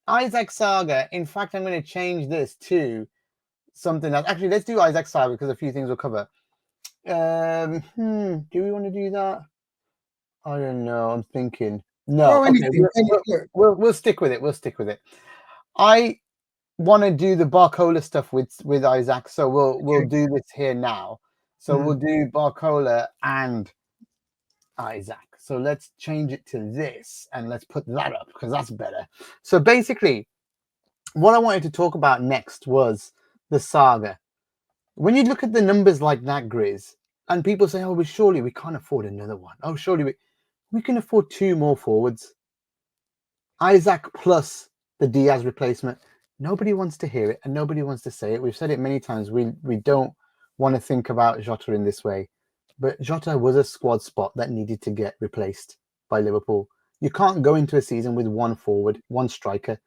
Isak Saga. In fact, I'm going to change this to something else. Actually, let's do Isak Saga because a few things will cover. Do we want to do that? I don't know. I'm thinking. No. Oh, Okay. anything. We'll stick with it. We'll stick with it. I want to do the Barcola stuff with Isak, so we'll do this here now. So we'll do Barcola and Isak. So let's change it to this and let's put that up because that's better. So basically, what I wanted to talk about next was the saga. When you look at the numbers like that, Grizz, and people say, oh, surely we can't afford another one. Oh, surely we can afford 2 more forwards. Isak plus the Diaz replacement. Nobody wants to hear it and nobody wants to say it. We've said it many times. We don't want to think about Jota in this way. But Jota was a squad spot that needed to get replaced by Liverpool. You can't go into a season with 1 forward, 1 striker.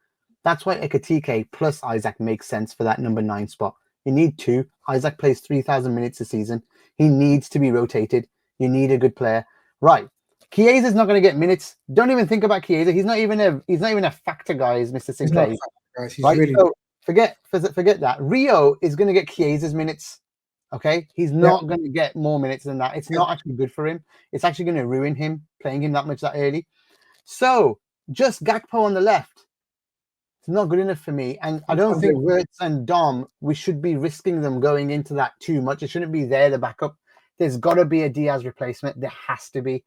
That's why Ekatike plus Isak makes sense for that number 9 spot. You need 2. Isak plays 3,000 minutes a season. He needs to be rotated. You need a good player. Right. Chiesa's not going to get minutes. Don't even think about Chiesa. He's not even a factor, guys, Mr. Sinclair. He's right? really... So forget that. Rio is going to get Chiesa's minutes. Okay, he's not going to get more minutes than that. It's not actually good for him. It's actually going to ruin him playing him that much that early. So just Gakpo on the left. It's not good enough for me. And I don't think Wirtz and Dom, we should be risking them going into that too much. It shouldn't be there, the backup. There's got to be a Diaz replacement. There has to be.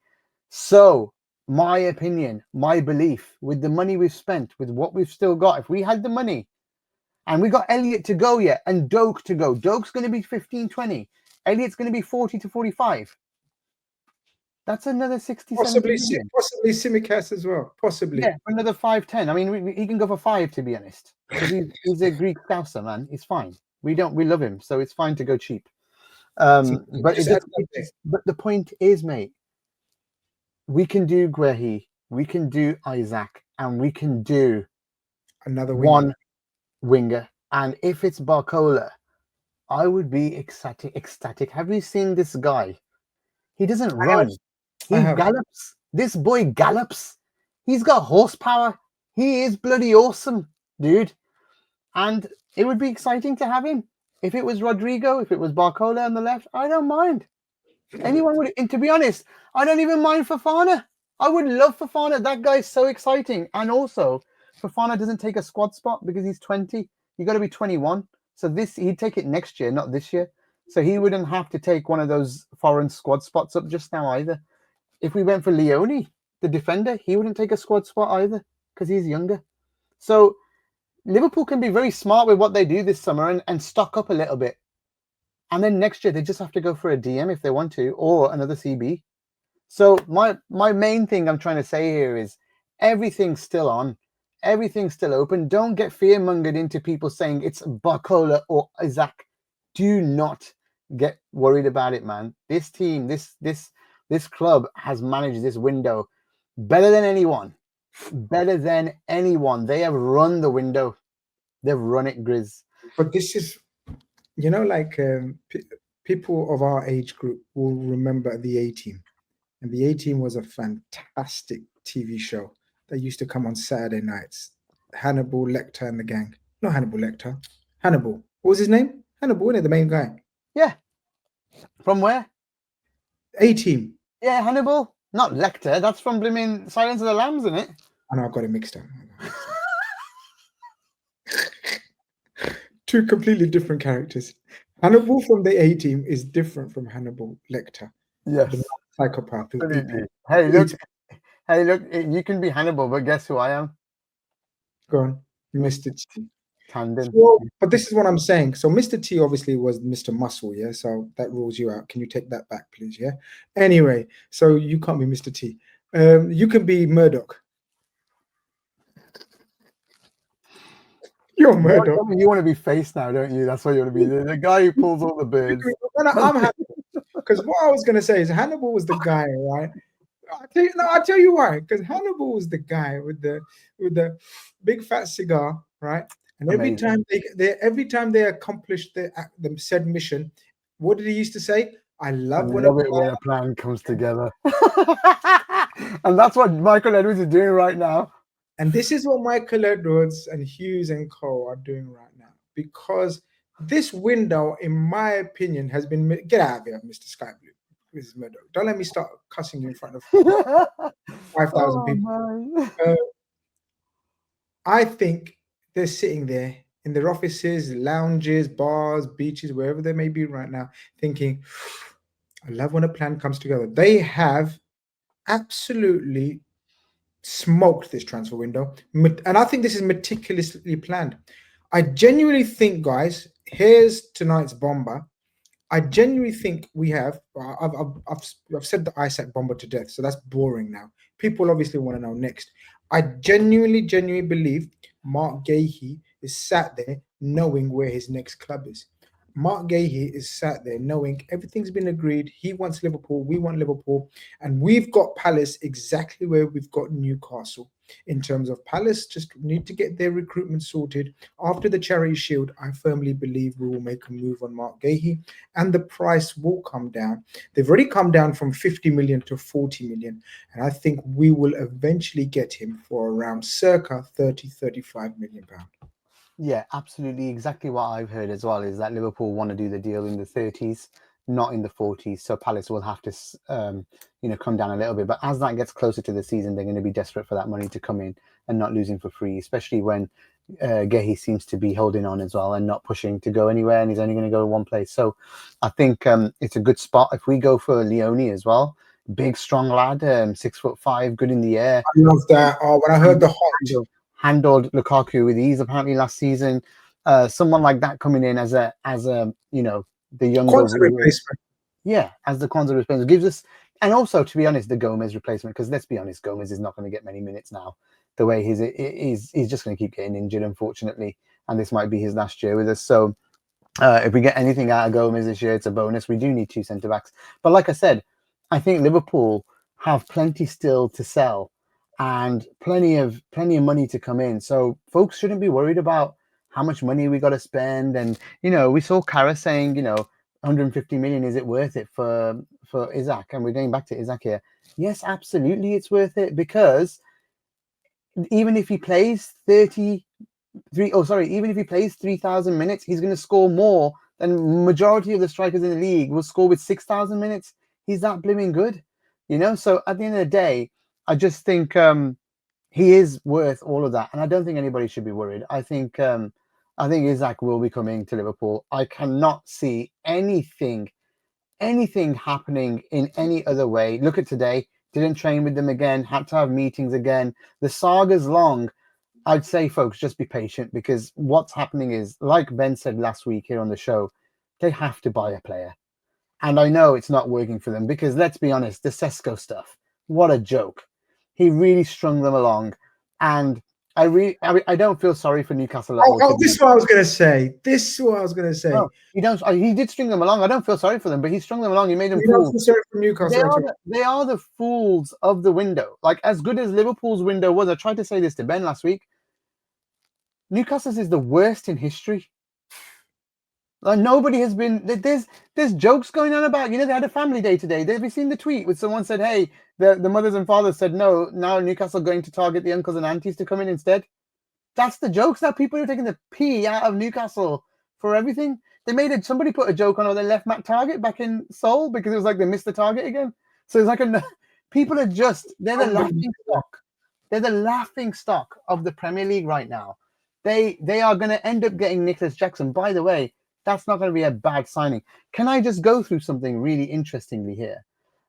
So my opinion, my belief, with the money we've spent, with what we've still got, if we had the money, and we got Elliott to go yet and Doak to go. Doak's going to be 15, 20. Elliott's going to be 40 to 45. That's another 60, possibly Tsimikas as well. Possibly. Yeah, another 5, 10. I mean, he can go for 5, to be honest. Because he's a Greek scouser, man. It's fine. We love him, so it's fine to go cheap. But the point is, mate, we can do Guehi, we can do Isak, and we can do another one winger. And if it's Barcola, I would be ecstatic. Have you seen this guy? He doesn't run. He gallops. This boy gallops. He's got horsepower. He is bloody awesome, dude. And it would be exciting to have him. If it was Rodrigo, if it was Barcola on the left, I don't mind. Anyone would. And to be honest, I don't even mind Fofana. I would love Fofana. That guy's so exciting. And also, Fofana doesn't take a squad spot because he's 20. You got to be 21. So he'd take it next year, not this year. So he wouldn't have to take one of those foreign squad spots up just now either. If we went for Leoni, the defender, he wouldn't take a squad spot either because he's younger. So Liverpool can be very smart with what they do this summer and stock up a little bit. And then next year, they just have to go for a DM if they want to, or another CB. So my main thing I'm trying to say here is everything's still on. Everything's still open. Don't get fear-mongered into people saying it's Barcola or Isak. Do not get worried about it, man. This team, this club has managed this window better than anyone. Better than anyone. They have run the window. They've run it, Grizz. But this is, like people of our age group will remember the A-Team. And the A-Team was a fantastic TV show that used to come on Saturday nights. Hannibal Lecter and the gang. Not Hannibal Lecter. Hannibal. What was his name? Hannibal, wasn't it? The main guy. Yeah. From where? A-Team. Yeah, Hannibal. Not Lecter. That's from blooming Silence of the Lambs, isn't it? I know, I got it mixed up. Two completely different characters. Hannibal from the A-Team is different from Hannibal Lecter. Yes. The psychopath. Hey, look, you can be Hannibal, but guess who I am? Go on. Mr. T. Tandon. So, but this is what I'm saying. So Mr. T obviously was Mr. Muscle, yeah? So that rules you out. Can you take that back, please, yeah? Anyway, so you can't be Mr. T. You can be Murdoch. You're Murdoch. You want to be Face now, don't you? That's what you want to be. The guy who pulls all the birds. I'm happy. Because what I was going to say is Hannibal was the guy, right? I'll tell you why. Because Hannibal was the guy with the big fat cigar, right? And every time they accomplished the said mission, what did he used to say? I love when a plan comes together. And that's what Michael Edwards is doing right now. And this is what Michael Edwards and Hughes and Co are doing right now. Because this window, in my opinion, has been get out of here, Mr. Sky Blue. Mrs. Meadow. Don't let me start cussing you in front of 5,000 Oh people. man. Uh, I think they're sitting there in their offices, lounges, bars, beaches, wherever they may be right now, thinking, I love when a plan comes together. They have absolutely smoked this transfer window. And I think this is meticulously planned. I genuinely think, guys, here's tonight's bomber. I genuinely think we have. I've said the Isak bomber to death, so that's boring now. People obviously want to know next. I genuinely believe Mark Guehi is sat there knowing where his next club is. Mark Guehi is sat there knowing everything's been agreed. He wants Liverpool, we want Liverpool, and we've got Palace exactly where we've got Newcastle. In terms of Palace, just need to get their recruitment sorted. After the Charity Shield, I firmly believe we will make a move on Mark Guehi and the price will come down. They've already come down from 50 million to 40 million. And I think we will eventually get him for around circa 35 million pounds. Yeah, absolutely. Exactly what I've heard as well is that Liverpool want to do the deal in the 30s, not in the 40s. So Palace will have to, come down a little bit. But as that gets closer to the season, they're going to be desperate for that money to come in and not losing for free, especially when Guehi seems to be holding on as well and not pushing to go anywhere, and he's only going to go one place. So I think it's a good spot if we go for Leoni as well. Big, strong lad, 6'5", good in the air. I love that. Oh, when I heard the height. Handled Lukaku with ease apparently last season. Someone like that coming in as a the younger replacement. Yeah, as the Kwanzaa replacement gives us, and also to be honest, the Gomez replacement, because let's be honest, Gomez is not going to get many minutes now. The way he's just going to keep getting injured, unfortunately, and this might be his last year with us. So if we get anything out of Gomez this year, it's a bonus. We do need two centre backs, but like I said, I think Liverpool have plenty still to sell and plenty of money to come in. So folks shouldn't be worried about how much money we got to spend. And we saw Kara saying, 150 million, is it worth it for Isak? And we're going back to Isak here. Yes, absolutely, it's worth it, because even if he plays even if he plays 3,000 minutes, he's going to score more than majority of the strikers in the league will score with 6,000 minutes. He's that blooming good, So at the end of the day, I just think he is worth all of that, and I don't think anybody should be worried. I think Isak will be coming to Liverpool. I cannot see anything happening in any other way. Look at today. Didn't train with them again. Had to have meetings again. The saga's long. I'd say, folks, just be patient, because what's happening is, like Ben said last week here on the show, they have to buy a player. And I know it's not working for them, because let's be honest, the Sesko stuff, what a joke. He really strung them along. And I don't feel sorry for Newcastle at all. This is what I was going to say. No, he did string them along. I don't feel sorry for them, but he strung them along. He made them You don't fools. feel sorry for Newcastle. They are the fools of the window. Like, as good as Liverpool's window was, I tried to say this to Ben last week, Newcastle's is the worst in history. Like, nobody has been. There's jokes going on about, they had a family day today. Have you seen the tweet with someone said, hey, the mothers and fathers said, no, now Newcastle are going to target the uncles and aunties to come in instead? That's the jokes now. People are taking the pee out of Newcastle for everything. Somebody put a joke on how they left Matt Target back in Seoul because it was like they missed the target again. So it's like people are they're the laughing stock. They're the laughing stock of the Premier League right now. They are going to end up getting Nicholas Jackson. By the way, that's not going to be a bad signing. Can I just go through something really interestingly here?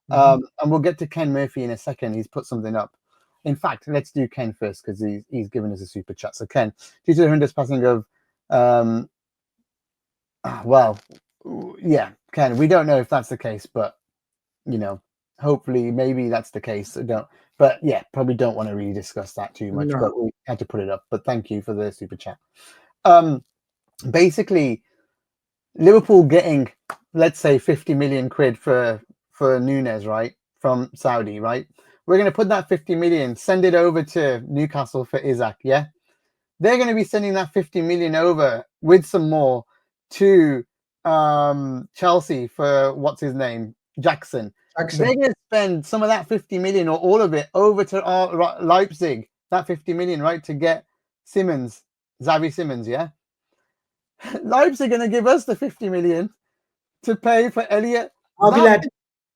And we'll get to Ken Murphy in a second. He's put something up. In fact, let's do Ken first, because he's given us a super chat. So Ken, due to the horrendous passing of, Ken, we don't know if that's the case, but hopefully maybe that's the case. Probably don't want to really discuss that too much, but we had to put it up. But thank you for the super chat. Basically, Liverpool getting, let's say, 50 million quid for Nunes, right, from Saudi, right? We're going to put that 50 million, send it over to Newcastle for Isak, yeah? They're going to be sending that 50 million over with some more to Chelsea for, what's his name, Jackson. They're going to spend some of that 50 million or all of it over to Leipzig. that 50 million, right, to get Xavi Simmons, yeah? Leipzig are going to give us the 50 million to pay for Elliot. I'll be That, lad.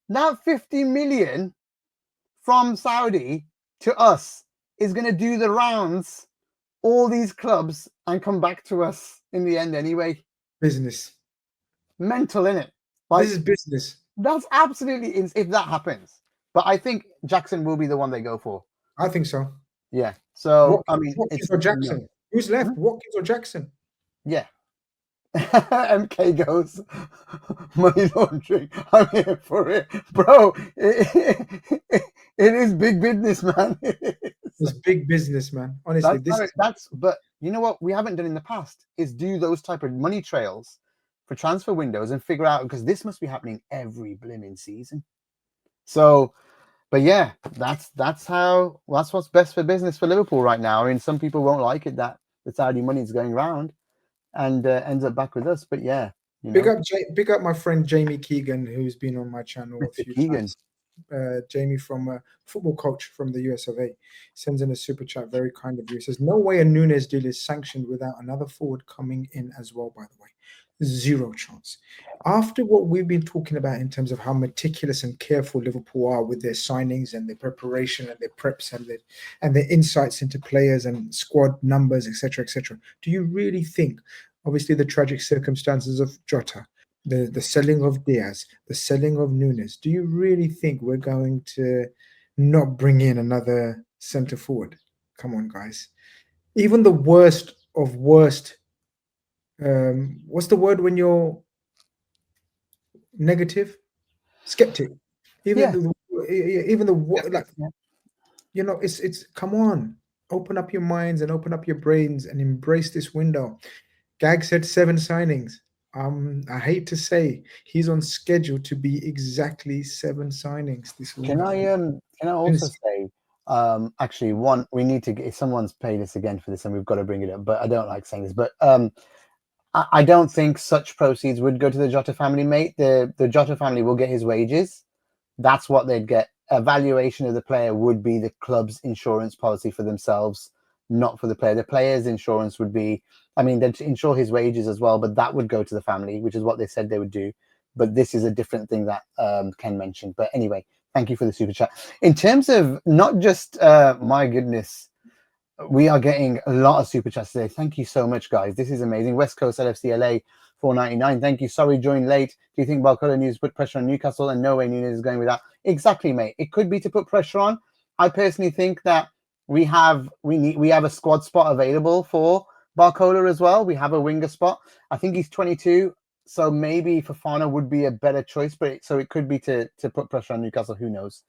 that 50 million from Saudi to us is going to do the rounds, all these clubs, and come back to us in the end anyway. Business. Mental, innit? This is business. That's absolutely if that happens. But I think Jackson will be the one they go for. I think so. Yeah. So Watkins, it's or Jackson. Who's left? Watkins or Jackson? Yeah. MK goes, money laundering. I'm here for it, bro. It is big business, man. It's big business, man. Honestly, but you know what we haven't done in the past is do those type of money trails for transfer windows and figure out, because this must be happening every blimmin' season. So, but yeah, that's what's best for business for Liverpool right now. I mean, some people won't like it that the Saudi money is going around and ends up back with us. But yeah, big up my friend Jamie Keegan, who's been on my channel a few times. Jamie from football coach from the US of A sends in a super chat, very kind of you. He says, no way a Nunes deal is sanctioned without another forward coming in as well, by the way. Zero chance. After what we've been talking about in terms of how meticulous and careful Liverpool are with their signings and their preparation and their preps and their insights into players and squad numbers, etc., do you really think, obviously the tragic circumstances of Jota, the selling of Diaz, the selling of Nunes, do you really think we're going to not bring in another centre forward? Come on, guys. Even the worst of worst, what's the word when you're negative? Skeptic. Even it's come on, open up your minds and open up your brains and embrace this window. Gag said 7 signings. I hate to say he's on schedule to be exactly 7 signings this week. Can I also say, actually, we need to get, someone's paid us again for this and we've got to bring it up, but I don't like saying this, but I don't think such proceeds would go to the Jota family, mate. The Jota family will get his wages. That's what they'd get. A valuation of the player would be the club's insurance policy for themselves, not for the player. The player's insurance would be, I mean, they'd insure his wages as well, but that would go to the family, which is what they said they would do. But this is a different thing that Ken mentioned. But anyway, thank you for the super chat. In terms of not just, my goodness, we are getting a lot of super chats today. Thank you so much, guys. This is amazing. West Coast LFC LA 499. Thank you. Sorry, joined late. Do you think Barcola needs to put pressure on Newcastle? And no way Nunes is going with that. Exactly, mate. It could be to put pressure on. I personally think that we have a squad spot available for Barcola as well. We have a winger spot. I think he's 22, so maybe Fofana would be a better choice. But so it could be to put pressure on Newcastle. Who knows?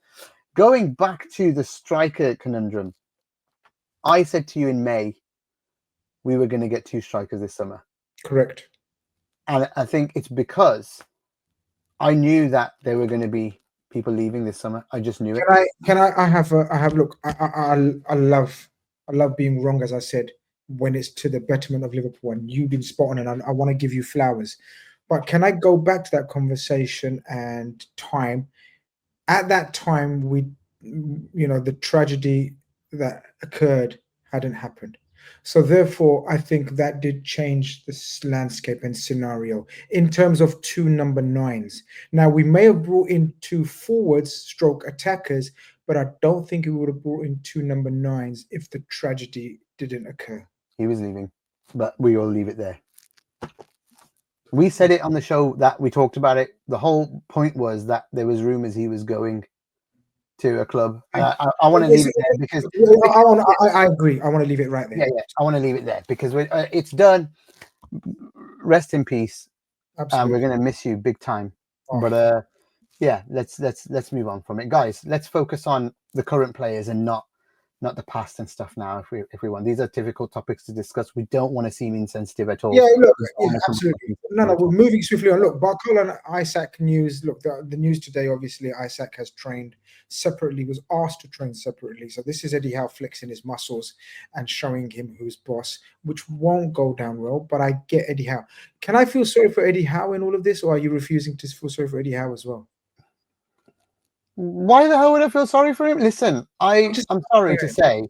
Going back to the striker conundrum. I said to you in May, we were going to get 2 strikers this summer. Correct. And I think it's because I knew that there were going to be people leaving this summer. I just knew it. Look, I love being wrong, as I said, when it's to the betterment of Liverpool, and you've been spot on, and I want to give you flowers. But can I go back to that conversation and time? At that time, the tragedy that occurred hadn't happened. So therefore, I think that did change this landscape and scenario in terms of 2 number 9s. Now, we may have brought in 2 forwards stroke attackers, but I don't think we would have brought in 2 number 9s if the tragedy didn't occur. He was leaving, but we will leave it there. We said it on the show that we talked about it. The whole point was that there was rumors he was going to a club. I want to leave it there because I agree. I want to leave it right there. Yeah. I want to leave it there because it's done. Rest in peace. Absolutely. We're going to miss you big time. Oh. But yeah, let's move on from it, guys. Let's focus on the current players and not the past and stuff now. If we want, these are difficult topics to discuss. We don't want to seem insensitive at all. Yeah, look, absolutely. No, we're moving swiftly on. Look, Barcola and Isak news. Look, the news today. Obviously, Isak has trained separately. Was asked to train separately. So this is Eddie Howe flexing his muscles and showing him who's boss, which won't go down well. But I get Eddie Howe. Can I feel sorry for Eddie Howe in all of this, or are you refusing to feel sorry for Eddie Howe as well? Why the hell would I feel sorry for him? Listen, I'm sorry to say,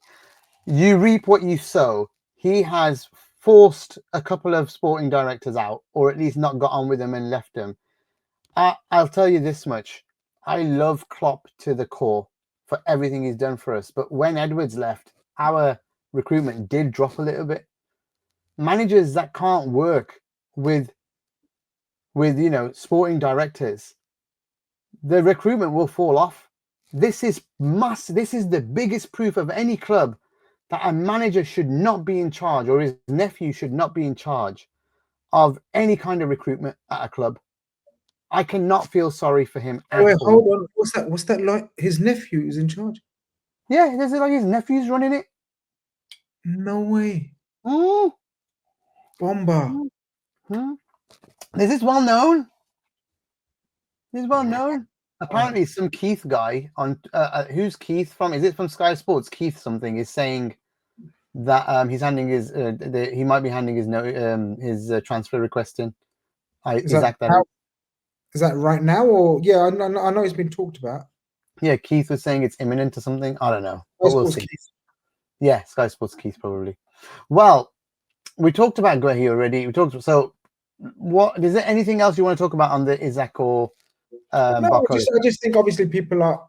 You reap what you sow. He has forced a couple of sporting directors out, or at least not got on with them and left them. I'll tell you this much. I love Klopp to the core for everything he's done for us. But when Edwards left, our recruitment did drop a little bit. Managers that can't work with sporting directors, the recruitment will fall off. This is the biggest proof of any club that a manager should not be in charge, or his nephew should not be in charge of any kind of recruitment at a club. I cannot feel sorry for him Oh, at wait, all. hold on. What's that like? His nephew is in charge? Yeah, this is like his nephew's running it. No way. Mm, Bomba. mm. This is well known. This is well known. Wow. Apparently, some Keith guy on who's Keith from? Is it from Sky Sports? Keith something is saying that he's handing his he might be handing his transfer request in. Is that Isak, that how? is. Is that right now, or yeah? I know it's been talked about. Yeah, Keith was saying it's imminent or something. I don't know, Sky but we'll Sports see. Keith. Yeah, Sky Sports Keith probably. Well, we talked about Guehi already. So what is there anything else you want to talk about on the Isak or No, Barcola? I just think obviously people are,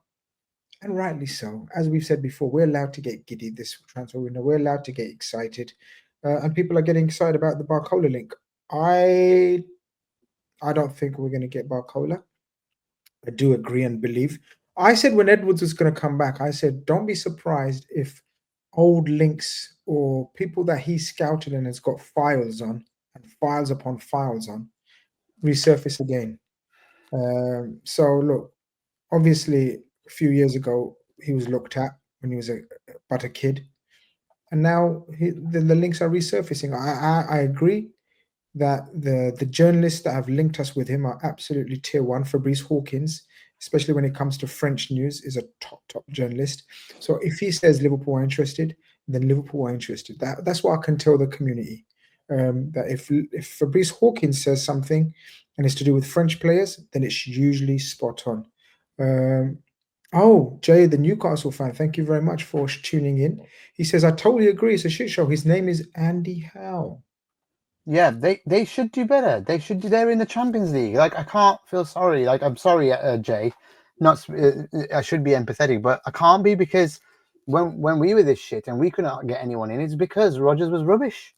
and rightly so. As we've said before, we're allowed to get giddy this transfer window. We're allowed to get excited, and people are getting excited about the Barcola link. I don't think we're going to get Barcola. I do agree and believe. I said when Edwards was going to come back, I said don't be surprised if old links or people that he scouted and has got files on and files upon files on resurface again. So look, obviously a few years ago he was looked at when he was but a kid, and now the links are resurfacing. I agree that the journalists that have linked us with him are absolutely tier one. Fabrice Hawkins, especially when it comes to French news, is a top journalist. So if he says Liverpool are interested, then Liverpool are interested. That's what I can tell the community. That if Fabrice Hawkins says something and it's to do with French players, then it's usually spot on. Oh, Jay, the Newcastle fan, thank you very much for tuning in. He says, I totally agree. It's a shit show. His name is Andy Howe. Yeah, they should do better. They should do. They're in the Champions League. Like I can't feel sorry. Like I'm sorry, Jay. Not I should be empathetic, but I can't be because when we were this shit and we couldn't get anyone in, it's because Rogers was rubbish.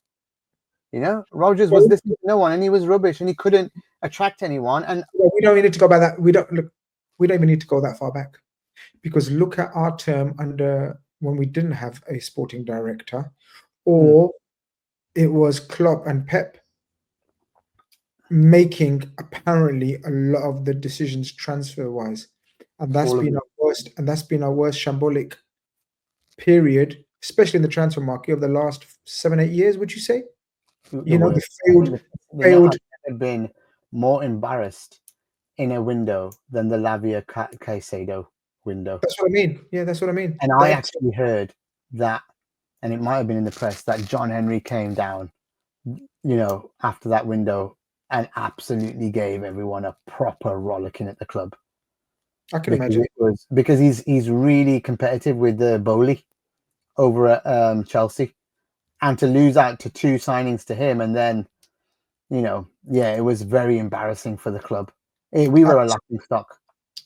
Rogers was this no one, and he was rubbish, and he couldn't attract anyone. And We don't need to go by that. We don't even need to go that far back, because look at our term under when we didn't have a sporting director, or it was Klopp and Pep making apparently a lot of the decisions transfer wise, and that's been our worst. And that's been our worst shambolic period, especially in the transfer market of the last 7-8 years. Would you say? The failed. Never been more embarrassed in a window than the Lavia Caicedo window. That's what I mean. Yeah, that's what I mean. And I actually heard that, and it might have been in the press, that John Henry came down, after that window and absolutely gave everyone a proper rollicking at the club. I can imagine. Because he's really competitive with the Bowley over at Chelsea, and to lose out to two signings to him, and then it was very embarrassing for the club. We were a laughing stock.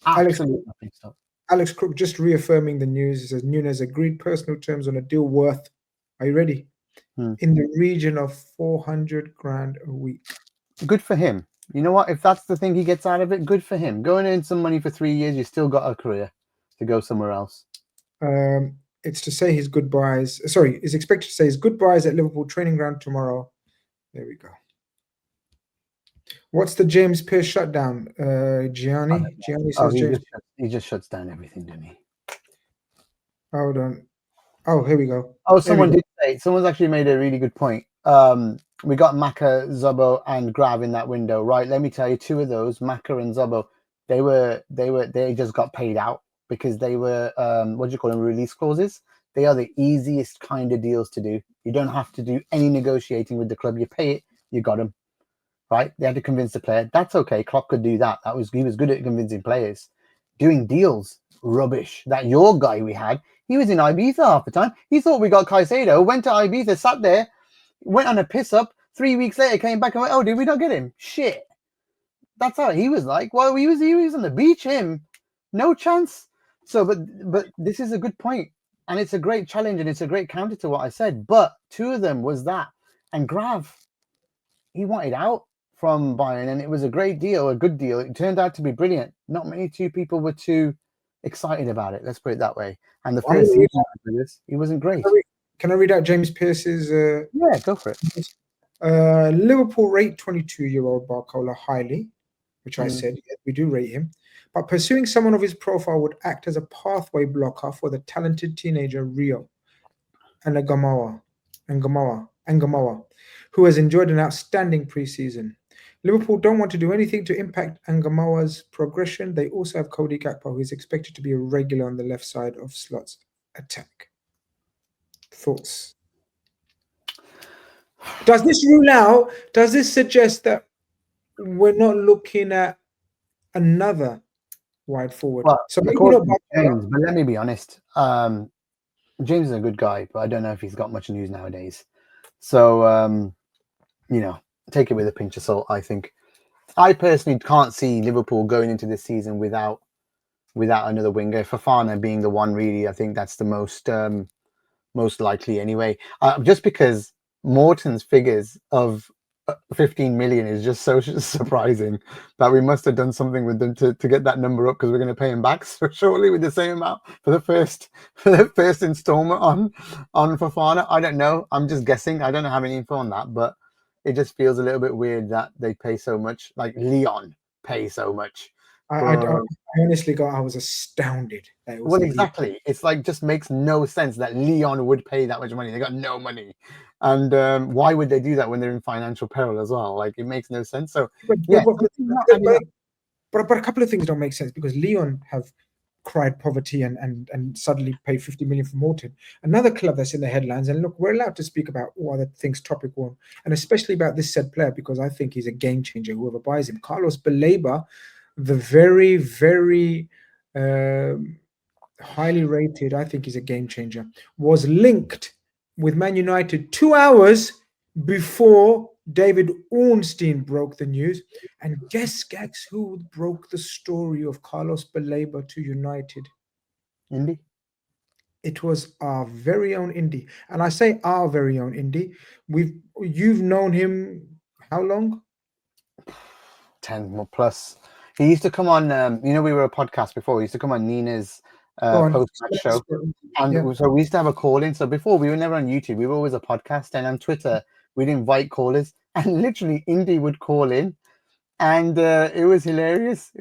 Absolute laughing stock. Alex Crook just reaffirming the news. He says Nunes agreed personal terms on a deal worth, are you ready? In the region of 400 grand a week. Good for him. You know what? If that's the thing he gets out of it, good for him. Going in some money for 3 years, you still got a career to go somewhere else. It's to say his goodbyes. Sorry, is expected to say his goodbyes at Liverpool training ground tomorrow. There we go. What's the James Pearce shutdown? Gianni says he just shuts down everything, doesn't he? Hold on. Oh, here we go. Oh, someone's actually made a really good point. We got Maka, Zobo, and Grav in that window, right? Let me tell you, two of those, Maka and Zobo, they just got paid out because they were what do you call them, release clauses. They are the easiest kind of deals to do. You don't have to do any negotiating with the club. You pay it, you got them, right? They had to convince the player. That's okay. Klopp could do that. He was good at convincing players. Doing deals, rubbish. That your guy we had, He was in Ibiza half the time. He thought we got Caicedo, went to Ibiza, sat there, went on a piss up. 3 weeks later, came back and went, "Oh, did we not get him? Shit." That's how he was like. Well, he was on the beach. Him, no chance. So, but this is a good point, and it's a great challenge, and it's a great counter to what I said. But two of them was that, and Grav, he wanted out from Bayern, and it was a great deal, a good deal. It turned out to be brilliant. Not many two people were too excited about it. Let's put it that way. And the first season for this, he wasn't great. Can I read out James Pearce's? Yeah, go for it. Liverpool rate 22-year-old Barcola highly, which I said, yeah, we do rate him. But pursuing someone of his profile would act as a pathway blocker for the talented teenager Rio Angamawa, who has enjoyed an outstanding preseason. Liverpool don't want to do anything to impact Angamawa's progression. They also have Cody Gakpo, who is expected to be a regular on the left side of Slot's attack. Thoughts? Does this rule out? Does this suggest that we're not looking at another wide forward? Well, So maybe according not to James, but let me be honest. James is a good guy, but I don't know if he's got much news nowadays. So, take it with a pinch of salt, I think. I personally can't see Liverpool going into this season without another winger. Fofana being the one, really, I think that's the most likely anyway. Just because Morton's figures of 15 million is just so surprising that we must have done something with them to get that number up, because we're going to pay him back so shortly with the same amount for the first installment on Fofana. I don't know. I'm just guessing. I don't have any info on that, but it just feels a little bit weird that they pay so much, like Leon pay so much. I honestly I was astounded. That it was Exactly. It's like, just makes no sense that Leon would pay that much money. They got no money. And why would they do that when they're in financial peril as well? Like, it makes no sense. So, but a couple of things don't make sense, because Leon have cried poverty and suddenly paid 50 million for Morton. Another club that's in the headlines, and look, we're allowed to speak about all other things topical, and especially about this said player, because I think he's a game changer, whoever buys him. Carlos Baleba, the very, very highly rated, I think he's a game changer, was linked with Man United 2 hours before David Ornstein broke the news. And guess, Gags, who broke the story of Carlos Baleba to United? Indy? It was our very own Indy. And I say our very own Indy. You've known him how long? 10 more plus. He used to come on, we were a podcast before. He used to come on Nina's post-match show. And so we used to have a call-in. So before, we were never on YouTube. We were always a podcast. And on Twitter, we'd invite callers. And literally, Indy would call in. And it was hilarious.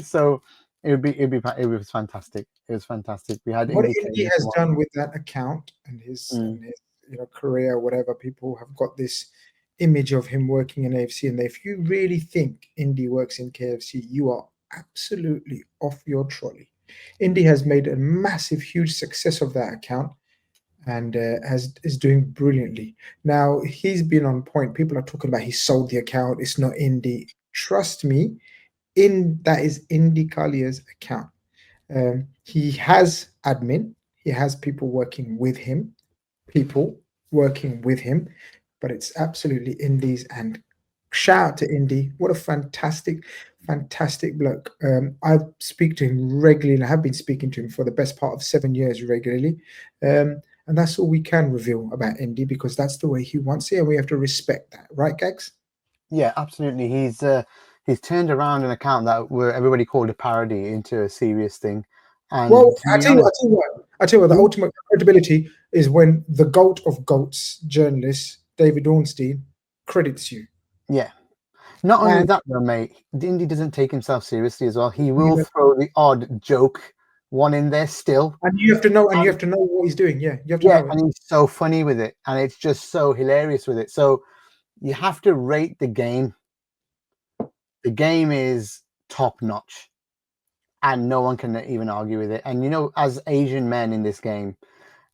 So it was fantastic. It was fantastic. We had what Indy has done with that account and his career, whatever. People have got this image of him working in AFC, and if you really think Indy works in KFC, you are absolutely off your trolley. Indy has made a massive, huge success of that account, and is doing brilliantly. Now, he's been on point. People are talking about he sold the account. It's not Indy. Trust me, that is Indy Collier's account. He has admin. He has people working with him. But it's absolutely Indy's. And shout out to Indy. What a fantastic bloke. I speak to him regularly, and I have been speaking to him for the best part of 7 years regularly. And that's all we can reveal about Indy, because that's the way he wants it, and we have to respect that. Right, Gags? Yeah, absolutely. He's turned around an account that everybody called a parody into a serious thing. And well, I tell you what, the ultimate credibility is when the GOAT of GOATs journalist, David Ornstein, credits you. Yeah. Not only that, though, mate, Indy doesn't take himself seriously as well. He will throw the odd joke one in there still. And you have to know what he's doing. Yeah, you have to know it. And he's so funny with it, and it's just so hilarious with it. So you have to rate the game. The game is top notch, and no one can even argue with it. And as Asian men in this game,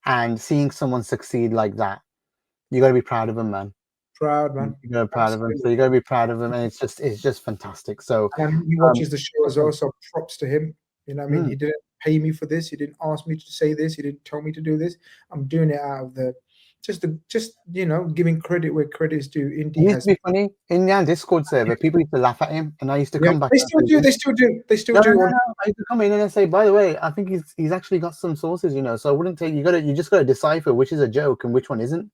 and seeing someone succeed like that, you got to be proud of him, man. Proud, man. You got to be proud of him. So you got to be proud of him, and it's just fantastic. So and he watches the show as well. So props to him. You know what I mean? He didn't pay me for this. You didn't ask me to say this. You didn't tell me to do this. I'm doing it out of the just giving credit where credit is due. It Indy used has. to be funny in the Discord server. People used to laugh at him, and I used to Yeah, come back. they And still say, do. They still do. They still no, do. no, no, no. I used to come in and I say, by the way, I think he's actually got some sources, So I wouldn't take you just gotta decipher which is a joke and which one isn't.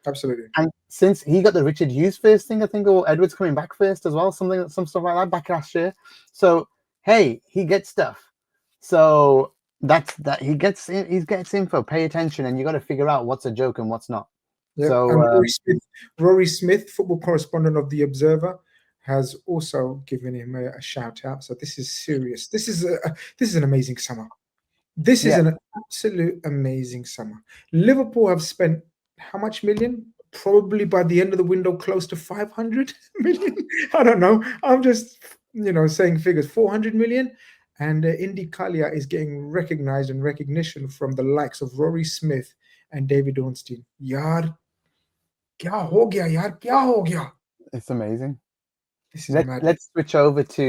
Absolutely. And since he got the Richard Hughes first thing, I think, or Edwards coming back first as well, some stuff like that back last year. So hey, he gets stuff. So that's that he gets info. Pay attention, and you got to figure out what's a joke and what's not. Yeah, So and Rory Smith, football correspondent of The Observer, has also given him a shout out. So this is serious. This is an amazing summer. This is an absolute amazing summer. Liverpool have spent how much million? Probably by the end of the window, close to 500 million. I don't know. I'm just saying figures. 400 million. And Indy Kalia is getting recognized and recognition from the likes of Rory Smith and David Ornstein. Yar, kya ho gaya, yaar, kya ho gaya? It's amazing. This is mad. Let's switch over to